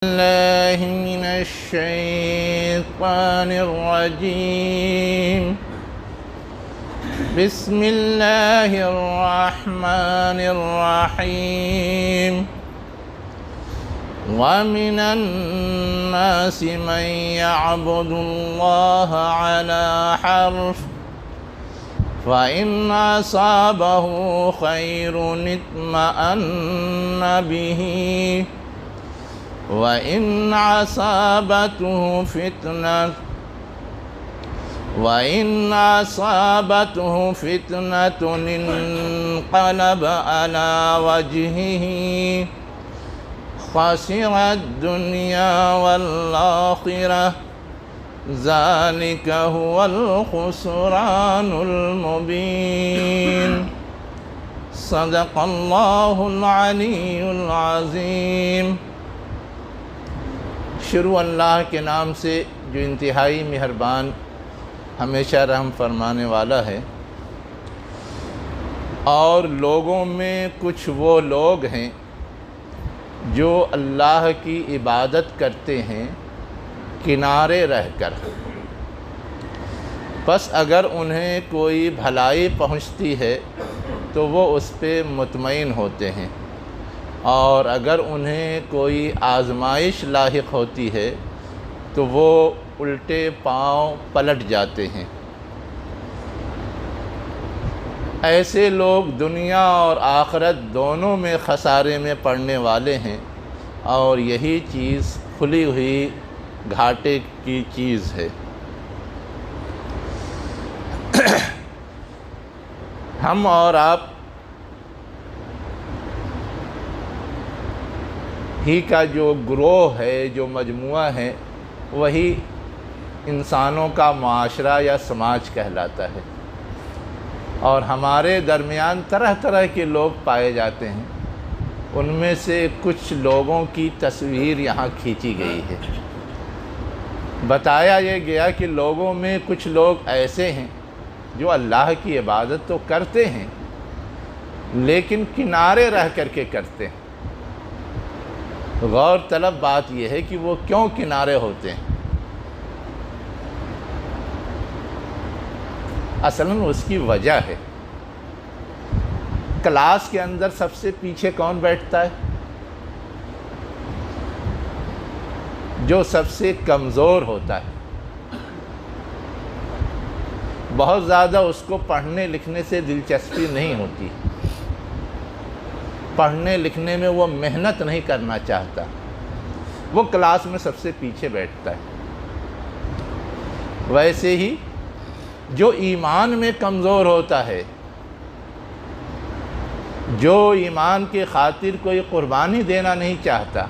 الله من الشيطان الرجيم. بسم الله الرحمن الرحيم. ومن الناس من يعبد الله على حرف فإن أصابه خير اطمأن به وإن أصابته فتنة انقلب على وجهه خسر الدنيا والآخرة ذلك هو الخسران المبين. صدق الله العلی العظیم. شروع اللہ کے نام سے جو انتہائی مہربان ہمیشہ رحم فرمانے والا ہے. اور لوگوں میں کچھ وہ لوگ ہیں جو اللہ کی عبادت کرتے ہیں کنارے رہ کر. بس اگر انہیں کوئی بھلائی پہنچتی ہے تو وہ اس پہ مطمئن ہوتے ہیں، اور اگر انہیں کوئی آزمائش لاحق ہوتی ہے تو وہ الٹے پاؤں پلٹ جاتے ہیں. ایسے لوگ دنیا اور آخرت دونوں میں خسارے میں پڑنے والے ہیں، اور یہی چیز کھلی ہوئی گھاٹے کی چیز ہے. ہم اور آپ ہی کا جو گروہ ہے، جو مجموعہ ہے، وہی انسانوں کا معاشرہ یا سماج کہلاتا ہے. اور ہمارے درمیان طرح طرح کے لوگ پائے جاتے ہیں. ان میں سے کچھ لوگوں کی تصویر یہاں کھینچی گئی ہے. بتایا یہ گیا کہ لوگوں میں کچھ لوگ ایسے ہیں جو اللہ کی عبادت تو کرتے ہیں لیکن کنارے رہ کر کے کرتے ہیں. غور طلب بات یہ ہے کہ وہ کیوں کنارے ہوتے ہیں. اصلاً اس کی وجہ ہے. کلاس کے اندر سب سے پیچھے کون بیٹھتا ہے؟ جو سب سے کمزور ہوتا ہے. بہت زیادہ اس کو پڑھنے لکھنے سے دلچسپی نہیں ہوتی، پڑھنے لکھنے میں وہ محنت نہیں کرنا چاہتا، وہ کلاس میں سب سے پیچھے بیٹھتا ہے. ویسے ہی جو ایمان میں کمزور ہوتا ہے، جو ایمان کے خاطر کوئی قربانی دینا نہیں چاہتا،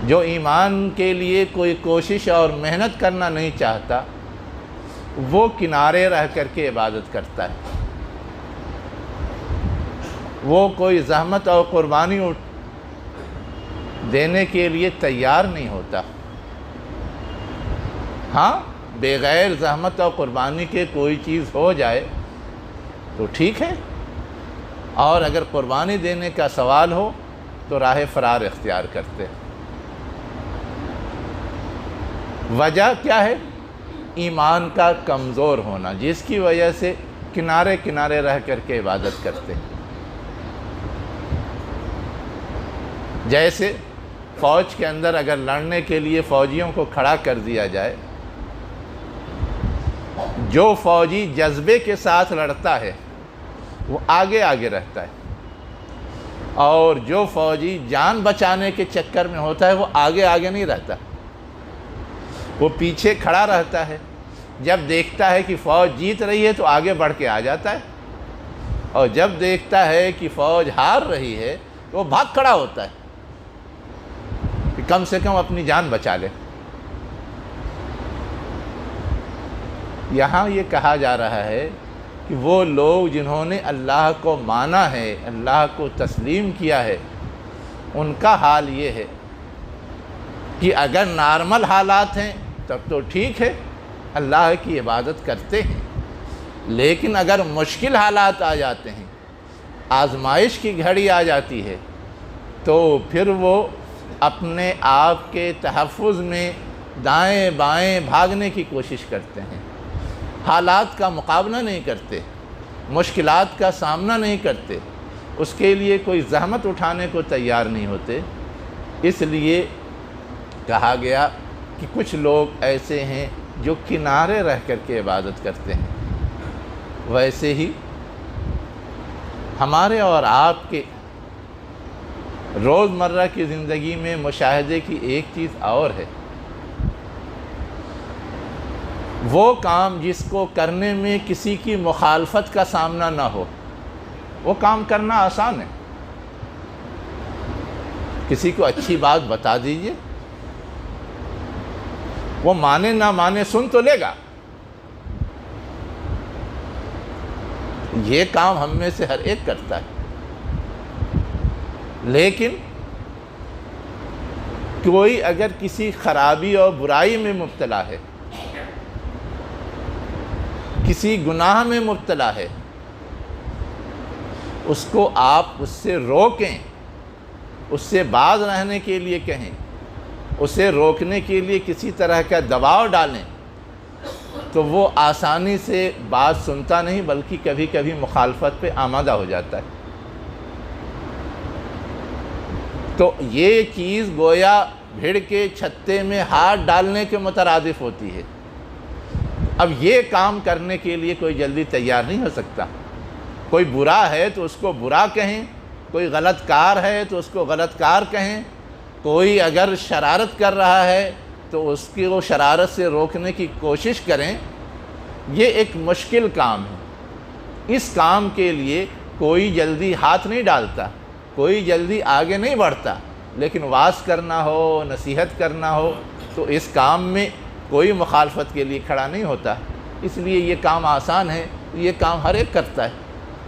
جو ایمان کے لیے کوئی کوشش اور محنت کرنا نہیں چاہتا، وہ کنارے رہ کر کے عبادت کرتا ہے. وہ کوئی زحمت اور قربانی دینے کے لیے تیار نہیں ہوتا. ہاں، بغیر زحمت اور قربانی کے کوئی چیز ہو جائے تو ٹھیک ہے، اور اگر قربانی دینے کا سوال ہو تو راہ فرار اختیار کرتے ہیں. وجہ کیا ہے؟ ایمان کا کمزور ہونا، جس کی وجہ سے کنارے کنارے رہ کر کے عبادت کرتے ہیں. جیسے فوج کے اندر اگر لڑنے کے لیے فوجیوں کو کھڑا کر دیا جائے، جو فوجی جذبے کے ساتھ لڑتا ہے وہ آگے آگے رہتا ہے، اور جو فوجی جان بچانے کے چکر میں ہوتا ہے وہ آگے آگے نہیں رہتا، وہ پیچھے کھڑا رہتا ہے. جب دیکھتا ہے کہ فوج جیت رہی ہے تو آگے بڑھ کے آ جاتا ہے، اور جب دیکھتا ہے کہ فوج ہار رہی ہے تو وہ بھاگ کھڑا ہوتا ہے کہ کم سے کم اپنی جان بچا لے. یہاں یہ کہا جا رہا ہے کہ وہ لوگ جنہوں نے اللہ کو مانا ہے، اللہ کو تسلیم کیا ہے، ان کا حال یہ ہے کہ اگر نارمل حالات ہیں تب تو ٹھیک ہے، اللہ کی عبادت کرتے ہیں. لیکن اگر مشکل حالات آ جاتے ہیں، آزمائش کی گھڑی آ جاتی ہے، تو پھر وہ اپنے آپ کے تحفظ میں دائیں بائیں بھاگنے کی کوشش کرتے ہیں، حالات کا مقابلہ نہیں کرتے، مشکلات کا سامنا نہیں کرتے، اس کے لیے کوئی زحمت اٹھانے کو تیار نہیں ہوتے۔ اس لیے کہا گیا کہ کچھ لوگ ایسے ہیں جو کنارے رہ کر کے عبادت کرتے ہیں۔ ویسے ہی ہمارے اور آپ کے روزمرہ کی زندگی میں مشاہدے کی ایک چیز اور ہے، وہ کام جس کو کرنے میں کسی کی مخالفت کا سامنا نہ ہو، وہ کام کرنا آسان ہے۔ کسی کو اچھی بات بتا دیجئے، وہ مانے نہ مانے سن تو لے گا۔ یہ کام ہم میں سے ہر ایک کرتا ہے، لیکن کوئی اگر کسی خرابی اور برائی میں مبتلا ہے، کسی گناہ میں مبتلا ہے، اس کو آپ اس سے روکیں، اس سے باز رہنے کے لیے کہیں، اسے روکنے کے لیے کسی طرح کا دباؤ ڈالیں، تو وہ آسانی سے بات سنتا نہیں بلکہ کبھی کبھی مخالفت پہ آمادہ ہو جاتا ہے۔ تو یہ چیز گویا بھیڑ کے چھتے میں ہاتھ ڈالنے کے مترادف ہوتی ہے۔ اب یہ کام کرنے کے لیے کوئی جلدی تیار نہیں ہو سکتا۔ کوئی برا ہے تو اس کو برا کہیں، کوئی غلط کار ہے تو اس کو غلط کار کہیں، کوئی اگر شرارت کر رہا ہے تو اس کی وہ شرارت سے روکنے کی کوشش کریں۔ یہ ایک مشکل کام ہے۔ اس کام کے لیے کوئی جلدی ہاتھ نہیں ڈالتا، کوئی جلدی آگے نہیں بڑھتا، لیکن واعظ کرنا ہو، نصیحت کرنا ہو تو اس کام میں کوئی مخالفت کے لیے کھڑا نہیں ہوتا۔ اس لیے یہ کام آسان ہے، یہ کام ہر ایک کرتا ہے،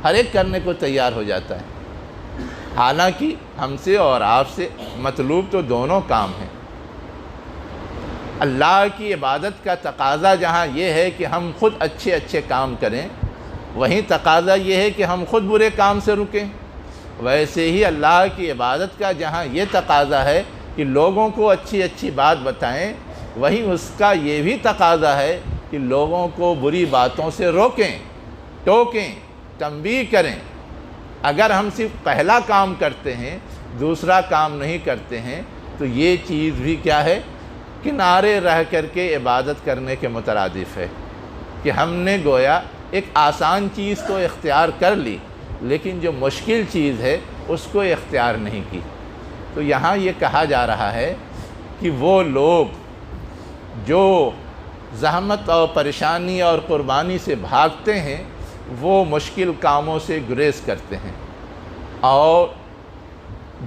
ہر ایک کرنے کو تیار ہو جاتا ہے۔ حالانکہ ہم سے اور آپ سے مطلوب تو دونوں کام ہیں۔ اللہ کی عبادت کا تقاضا جہاں یہ ہے کہ ہم خود اچھے اچھے کام کریں، وہیں تقاضا یہ ہے کہ ہم خود برے کام سے رکیں۔ ویسے ہی اللہ کی عبادت کا جہاں یہ تقاضا ہے کہ لوگوں کو اچھی اچھی بات بتائیں، وہیں اس کا یہ بھی تقاضا ہے کہ لوگوں کو بری باتوں سے روکیں، ٹوکیں، تنبیہ کریں۔ اگر ہم صرف پہلا کام کرتے ہیں، دوسرا کام نہیں کرتے ہیں، تو یہ چیز بھی کیا ہے؟ کنارے رہ کر کے عبادت کرنے کے مترادف ہے کہ ہم نے گویا ایک آسان چیز تو اختیار کر لی، لیکن جو مشکل چیز ہے اس کو اختیار نہیں کی۔ تو یہاں یہ کہا جا رہا ہے کہ وہ لوگ جو زحمت اور پریشانی اور قربانی سے بھاگتے ہیں، وہ مشکل کاموں سے گریز کرتے ہیں، اور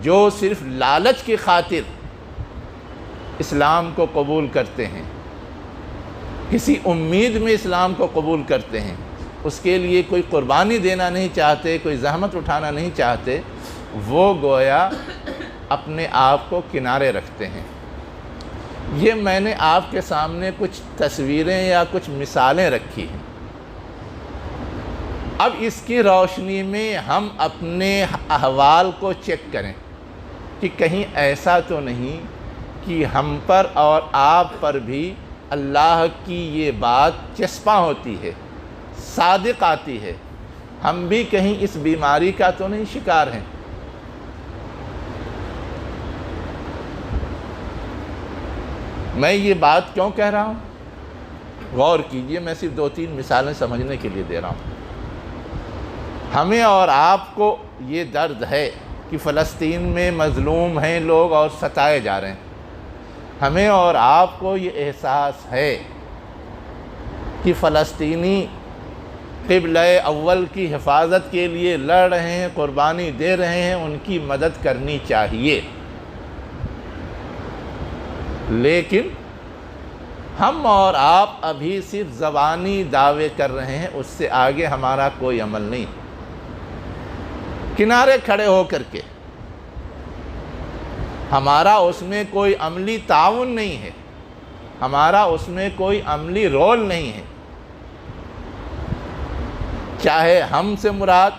جو صرف لالچ کی خاطر اسلام کو قبول کرتے ہیں، کسی امید میں اسلام کو قبول کرتے ہیں، اس کے لیے کوئی قربانی دینا نہیں چاہتے، کوئی زحمت اٹھانا نہیں چاہتے، وہ گویا اپنے آپ کو کنارے رکھتے ہیں۔ یہ میں نے آپ کے سامنے کچھ تصویریں یا کچھ مثالیں رکھی ہیں۔ اب اس کی روشنی میں ہم اپنے احوال کو چیک کریں کہ کہیں ایسا تو نہیں کہ ہم پر اور آپ پر بھی اللہ کی یہ بات چسپاں ہوتی ہے، صادق آتی ہے، ہم بھی کہیں اس بیماری کا تو نہیں شکار ہیں۔ میں یہ بات کیوں کہہ رہا ہوں؟ غور کیجئے، میں صرف 2-3 مثالیں سمجھنے کے لیے دے رہا ہوں۔ ہمیں اور آپ کو یہ درد ہے کہ فلسطین میں مظلوم ہیں لوگ اور ستائے جا رہے ہیں۔ ہمیں اور آپ کو یہ احساس ہے کہ فلسطینی قبلہ اول کی حفاظت کے لیے لڑ رہے ہیں، قربانی دے رہے ہیں، ان کی مدد کرنی چاہیے۔ لیکن ہم اور آپ ابھی صرف زبانی دعوے کر رہے ہیں، اس سے آگے ہمارا کوئی عمل نہیں۔ کنارے کھڑے ہو کر کے ہمارا اس میں کوئی عملی تعاون نہیں ہے، ہمارا اس میں کوئی عملی رول نہیں ہے۔ چاہے ہم سے مراد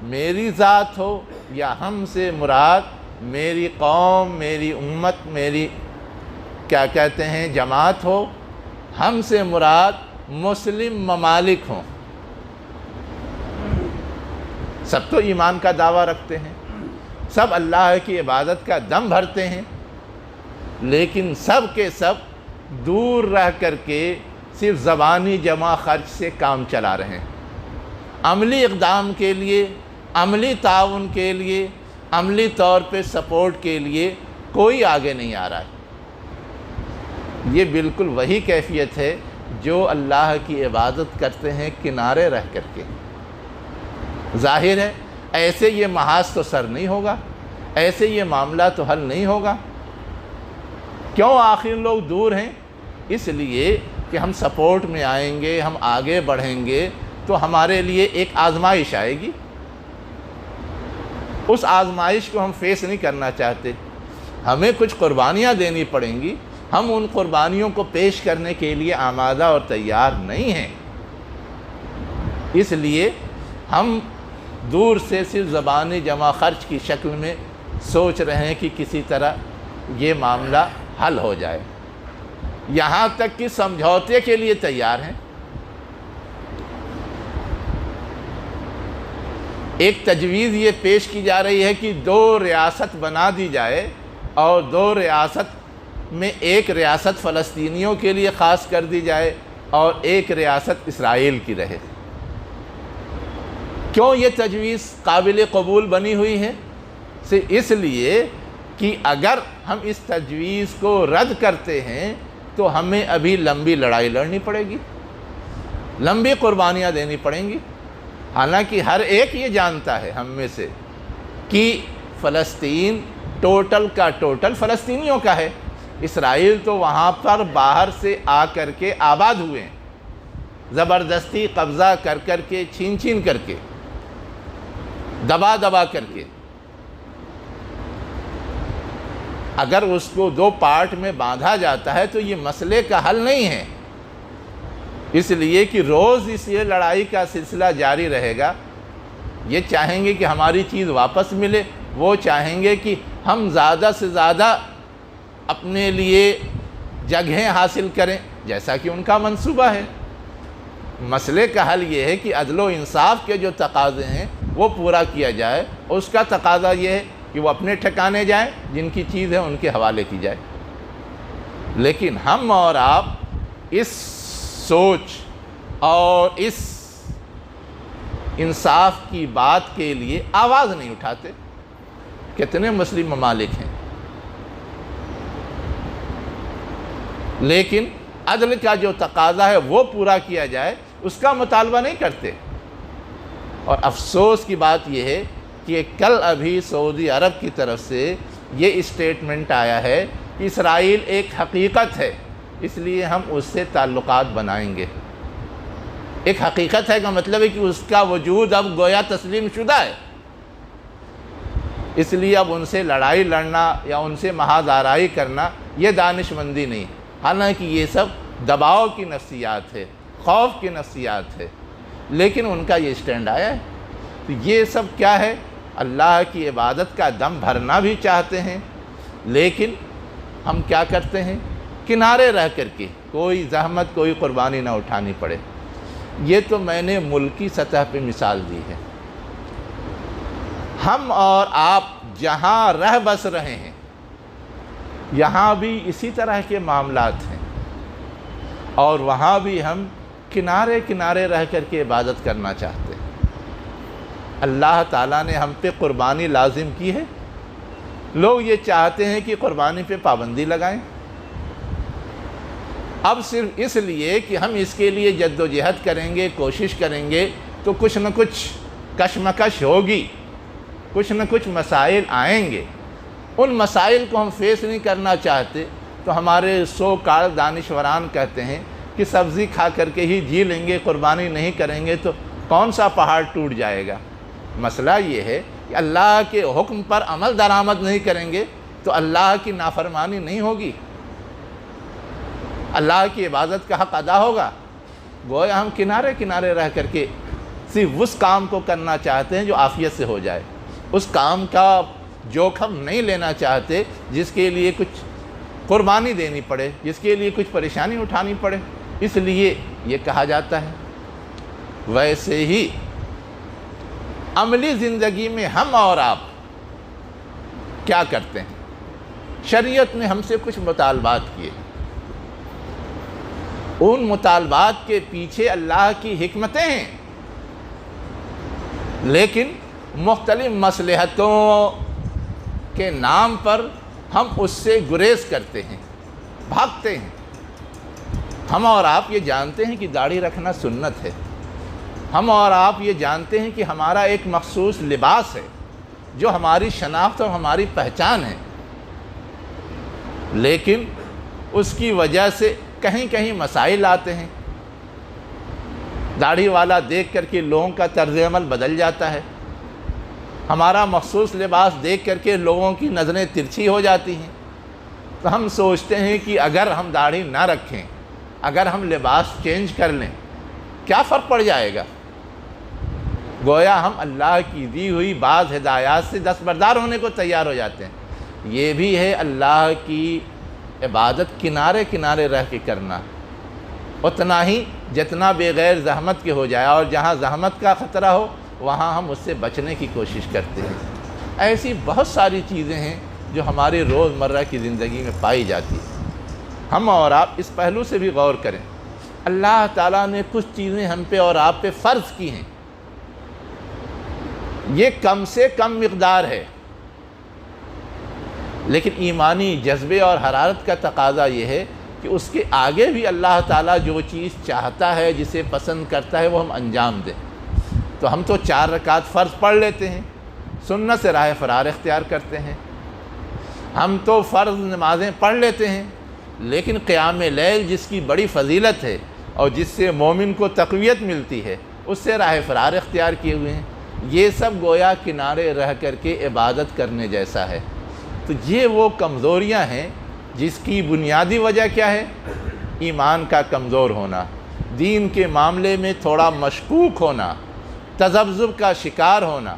میری ذات ہو یا ہم سے مراد میری قوم، میری امت، میری کیا کہتے ہیں جماعت ہو، ہم سے مراد مسلم ممالک ہوں۔ سب تو ایمان کا دعویٰ رکھتے ہیں، سب اللہ کی عبادت کا دم بھرتے ہیں، لیکن سب کے سب دور رہ کر کے صرف زبانی جمع خرچ سے کام چلا رہے ہیں۔ عملی اقدام کے لیے، عملی تعاون کے لیے، عملی طور پہ سپورٹ کے لیے کوئی آگے نہیں آ رہا ہے۔ یہ بالکل وہی کیفیت ہے جو اللہ کی عبادت کرتے ہیں کنارے رہ کر کے۔ ظاہر ہے ایسے یہ محاذ تو سر نہیں ہوگا، ایسے یہ معاملہ تو حل نہیں ہوگا۔ کیوں آخر لوگ دور ہیں؟ اس لیے کہ ہم سپورٹ میں آئیں گے، ہم آگے بڑھیں گے تو ہمارے لیے ایک آزمائش آئے گی۔ اس آزمائش کو ہم فیس نہیں کرنا چاہتے، ہمیں کچھ قربانیاں دینی پڑیں گی، ہم ان قربانیوں کو پیش کرنے کے لیے آمادہ اور تیار نہیں ہیں۔ اس لیے ہم دور سے صرف زبانی جمع خرچ کی شکل میں سوچ رہے ہیں کہ کسی طرح یہ معاملہ حل ہو جائے، یہاں تک کہ سمجھوتے کے لیے تیار ہیں۔ ایک تجویز یہ پیش کی جا رہی ہے کہ 2 ریاست بنا دی جائے اور 2 ریاست میں ایک ریاست فلسطینیوں کے لیے خاص کر دی جائے اور ایک ریاست اسرائیل کی رہے۔ کیوں یہ تجویز قابل قبول بنی ہوئی ہے؟ صرف اس لیے کہ اگر ہم اس تجویز کو رد کرتے ہیں تو ہمیں ابھی لمبی لڑائی لڑنی پڑے گی، لمبی قربانیاں دینی پڑیں گی۔ حالانکہ ہر ایک یہ جانتا ہے ہم میں سے کہ فلسطین ٹوٹل کا ٹوٹل فلسطینیوں کا ہے، اسرائیل تو وہاں پر باہر سے آ کر کے آباد ہوئے ہیں، زبردستی قبضہ کر کر کے، چھین چھین کر کے، دبا دبا کر کے۔ اگر اس کو 2 پارٹ میں باندھا جاتا ہے تو یہ مسئلے کا حل نہیں ہے، اس لیے کہ روز اس یہ لڑائی کا سلسلہ جاری رہے گا۔ یہ چاہیں گے کہ ہماری چیز واپس ملے، وہ چاہیں گے کہ ہم زیادہ سے زیادہ اپنے لیے جگہیں حاصل کریں، جیسا کہ ان کا منصوبہ ہے۔ مسئلے کا حل یہ ہے کہ عدل و انصاف کے جو تقاضے ہیں وہ پورا کیا جائے، اور اس کا تقاضا یہ ہے کہ وہ اپنے ٹھکانے جائیں، جن کی چیز ہے ان کے حوالے کی جائے۔ لیکن ہم اور آپ اس سوچ اور اس انصاف کی بات کے لیے آواز نہیں اٹھاتے۔ کتنے مسلم ممالک ہیں لیکن عدل کا جو تقاضا ہے وہ پورا کیا جائے اس کا مطالبہ نہیں کرتے۔ اور افسوس کی بات یہ ہے کہ کل ابھی سعودی عرب کی طرف سے یہ اسٹیٹمنٹ آیا ہے کہ اسرائیل ایک حقیقت ہے، اس لیے ہم اس سے تعلقات بنائیں گے۔ ایک حقیقت ہے کا مطلب ہے کہ اس کا وجود اب گویا تسلیم شدہ ہے، اس لیے اب ان سے لڑائی لڑنا یا ان سے محاذ آرائی کرنا یہ دانش مندی نہیں، حالانکہ یہ سب دباؤ کی نفسیات ہے، خوف کی نفسیات ہے، لیکن ان کا یہ سٹینڈ آیا ہے۔ تو یہ سب کیا ہے؟ اللہ کی عبادت کا دم بھرنا بھی چاہتے ہیں، لیکن ہم کیا کرتے ہیں؟ کنارے رہ کر کے کوئی زحمت، کوئی قربانی نہ اٹھانی پڑے۔ یہ تو میں نے ملکی سطح پہ مثال دی ہے۔ ہم اور آپ جہاں رہ بس رہے ہیں یہاں بھی اسی طرح کے معاملات ہیں، اور وہاں بھی ہم کنارے کنارے رہ کر کے عبادت کرنا چاہتے ہیں۔ اللہ تعالیٰ نے ہم پہ قربانی لازم کی ہے، لوگ یہ چاہتے ہیں کہ قربانی پہ پابندی لگائیں۔ اب صرف اس لیے کہ ہم اس کے لیے جد و جہد کریں گے، کوشش کریں گے، تو کچھ نہ کچھ کشمکش ہوگی، کچھ نہ کچھ مسائل آئیں گے۔ ان مسائل کو ہم فیس نہیں کرنا چاہتے تو ہمارے سو کال دانشوران کہتے ہیں کہ سبزی کھا کر کے ہی جی لیں گے، قربانی نہیں کریں گے تو کون سا پہاڑ ٹوٹ جائے گا۔ مسئلہ یہ ہے کہ اللہ کے حکم پر عمل درآمد نہیں کریں گے تو اللہ کی نافرمانی نہیں ہوگی، اللہ کی عبادت کا حق ادا ہوگا۔ گویا ہم کنارے کنارے رہ کر کے صرف اس کام کو کرنا چاہتے ہیں جو عافیت سے ہو جائے، اس کام کا جوخم نہیں لینا چاہتے جس کے لیے کچھ قربانی دینی پڑے، جس کے لیے کچھ پریشانی اٹھانی پڑے، اس لیے یہ کہا جاتا ہے۔ ویسے ہی عملی زندگی میں ہم اور آپ کیا کرتے ہیں؟ شریعت نے ہم سے کچھ مطالبات کیے، ان مطالبات کے پیچھے اللہ کی حکمتیں ہیں، لیکن مختلف مصلحتوں کے نام پر ہم اس سے گریز کرتے ہیں، بھاگتے ہیں۔ ہم اور آپ یہ جانتے ہیں کہ داڑھی رکھنا سنت ہے، ہم اور آپ یہ جانتے ہیں کہ ہمارا ایک مخصوص لباس ہے جو ہماری شناخت اور ہماری پہچان ہے، لیکن اس کی وجہ سے کہیں کہیں مسائل آتے ہیں۔ داڑھی والا دیکھ کر کے لوگوں کا طرز عمل بدل جاتا ہے، ہمارا مخصوص لباس دیکھ کر کے لوگوں کی نظریں ترچھی ہو جاتی ہیں، تو ہم سوچتے ہیں کہ اگر ہم داڑھی نہ رکھیں، اگر ہم لباس چینج کر لیں، کیا فرق پڑ جائے گا؟ گویا ہم اللہ کی دی ہوئی بعض ہدایات سے دستبردار ہونے کو تیار ہو جاتے ہیں۔ یہ بھی ہے اللہ کی عبادت کنارے کنارے رہ کے کرنا، اتنا ہی جتنا بغیر زحمت کے ہو جائے، اور جہاں زحمت کا خطرہ ہو وہاں ہم اس سے بچنے کی کوشش کرتے ہیں۔ ایسی بہت ساری چیزیں ہیں جو ہماری روزمرہ کی زندگی میں پائی جاتی ہیں۔ ہم اور آپ اس پہلو سے بھی غور کریں، اللہ تعالیٰ نے کچھ چیزیں ہم پہ اور آپ پہ فرض کی ہیں، یہ کم سے کم مقدار ہے، لیکن ایمانی جذبے اور حرارت کا تقاضا یہ ہے کہ اس کے آگے بھی اللہ تعالیٰ جو چیز چاہتا ہے، جسے پسند کرتا ہے، وہ ہم انجام دیں۔ تو ہم تو 4 رکعت فرض پڑھ لیتے ہیں، سنت سے راہ فرار اختیار کرتے ہیں، ہم تو فرض نمازیں پڑھ لیتے ہیں، لیکن قیام لیل جس کی بڑی فضیلت ہے اور جس سے مومن کو تقویت ملتی ہے، اس سے راہ فرار اختیار کیے ہوئے ہیں۔ یہ سب گویا کنارے رہ کر کے عبادت کرنے جیسا ہے۔ تو یہ وہ کمزوریاں ہیں جس کی بنیادی وجہ کیا ہے؟ ایمان کا کمزور ہونا، دین کے معاملے میں تھوڑا مشکوک ہونا، تذبذب کا شکار ہونا۔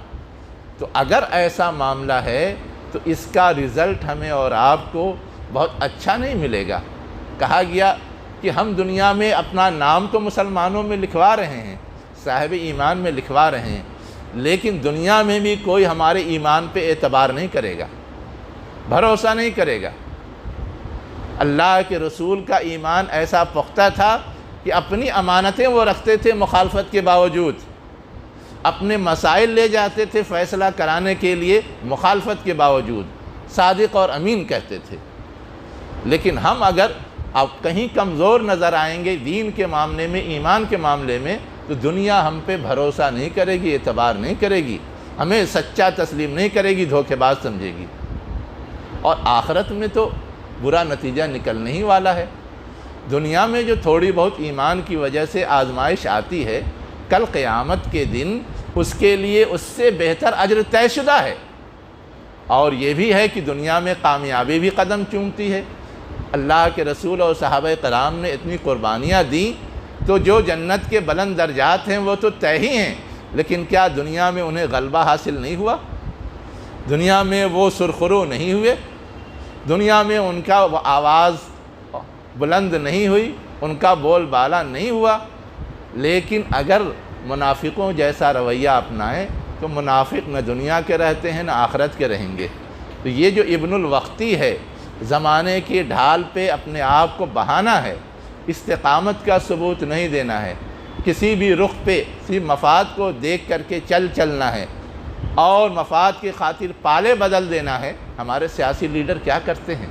تو اگر ایسا معاملہ ہے تو اس کا رزلٹ ہمیں اور آپ کو بہت اچھا نہیں ملے گا۔ کہا گیا کہ ہم دنیا میں اپنا نام تو مسلمانوں میں لکھوا رہے ہیں، صاحب ایمان میں لکھوا رہے ہیں، لیکن دنیا میں بھی کوئی ہمارے ایمان پہ اعتبار نہیں کرے گا، بھروسہ نہیں کرے گا۔ اللہ کے رسول کا ایمان ایسا پختہ تھا کہ اپنی امانتیں وہ رکھتے تھے مخالفت کے باوجود، اپنے مسائل لے جاتے تھے فیصلہ کرانے کے لیے مخالفت کے باوجود، صادق اور امین کہتے تھے۔ لیکن ہم اگر اب کہیں کمزور نظر آئیں گے دین کے معاملے میں، ایمان کے معاملے میں، تو دنیا ہم پہ بھروسہ نہیں کرے گی، اعتبار نہیں کرے گی، ہمیں سچا تسلیم نہیں کرے گی، دھوکے باز سمجھے گی، اور آخرت میں تو برا نتیجہ نکلنے ہی والا ہے۔ دنیا میں جو تھوڑی بہت ایمان کی وجہ سے آزمائش آتی ہے، کل قیامت کے دن اس کے لیے اس سے بہتر اجر طے شدہ ہے۔ اور یہ بھی ہے کہ دنیا میں کامیابی بھی قدم چومتی ہے۔ اللہ کے رسول اور صحابہ کرام نے اتنی قربانیاں دیں، تو جو جنت کے بلند درجات ہیں وہ تو طے ہی ہیں، لیکن کیا دنیا میں انہیں غلبہ حاصل نہیں ہوا؟ دنیا میں وہ سرخرو نہیں ہوئے؟ دنیا میں ان کا آواز بلند نہیں ہوئی، ان کا بول بالا نہیں ہوا؟ لیکن اگر منافقوں جیسا رویہ اپنائیں تو منافق نہ دنیا کے رہتے ہیں نہ آخرت کے رہیں گے۔ تو یہ جو ابن الوقتی ہے، زمانے کی ڈھال پہ اپنے آپ کو بہانا ہے، استقامت کا ثبوت نہیں دینا ہے، کسی بھی رخ پہ صرف مفاد کو دیکھ کر کے چلنا ہے اور مفاد کی خاطر پالے بدل دینا ہے۔ ہمارے سیاسی لیڈر کیا کرتے ہیں؟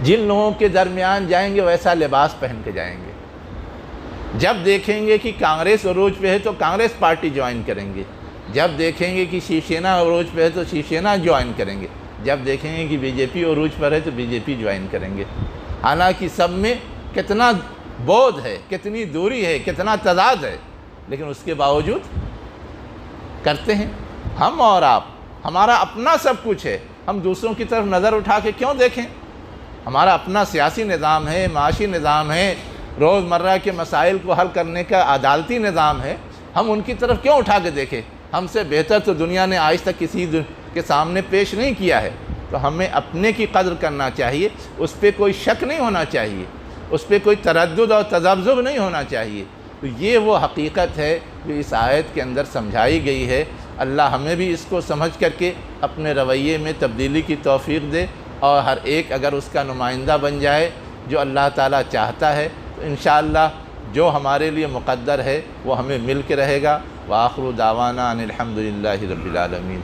جن لوگوں کے درمیان جائیں گے ویسا لباس پہن کے جائیں گے، جب دیکھیں گے کہ کانگریس عروج پہ ہے تو کانگریس پارٹی جوائن کریں گے، جب دیکھیں گے کہ شیو سینا عروج پہ ہے تو شیو سینا جوائن کریں گے، جب دیکھیں گے کہ بی جے پی عروج پر ہے تو بی جے پی جوائن کریں گے۔ حالانکہ سب میں کتنا بعد ہے، کتنی دوری ہے، کتنا تضاد ہے، لیکن اس کے باوجود کرتے ہیں۔ ہم اور آپ، ہمارا اپنا سب کچھ ہے، ہم دوسروں کی طرف نظر اٹھا کے کیوں دیکھیں؟ ہمارا اپنا سیاسی نظام ہے، معاشی نظام ہے، روزمرہ کے مسائل کو حل کرنے کا عدالتی نظام ہے، ہم ان کی طرف کیوں اٹھا کے دیکھیں؟ ہم سے بہتر تو دنیا نے آج تک کسی کے سامنے پیش نہیں کیا ہے، تو ہمیں اپنے کی قدر کرنا چاہیے، اس پہ کوئی شک نہیں ہونا چاہیے، اس پہ کوئی تردد اور تذبذب نہیں ہونا چاہیے۔ تو یہ وہ حقیقت ہے جو اس آیت کے اندر سمجھائی گئی ہے۔ اللہ ہمیں بھی اس کو سمجھ کر کے اپنے رویے میں تبدیلی کی توفیق دے، اور ہر ایک اگر اس کا نمائندہ بن جائے جو اللہ تعالیٰ چاہتا ہے، تو انشاءاللہ جو ہمارے لیے مقدر ہے وہ ہمیں مل کے رہے گا۔ وآخر دعوانا ان الحمدللہ رب العالمین۔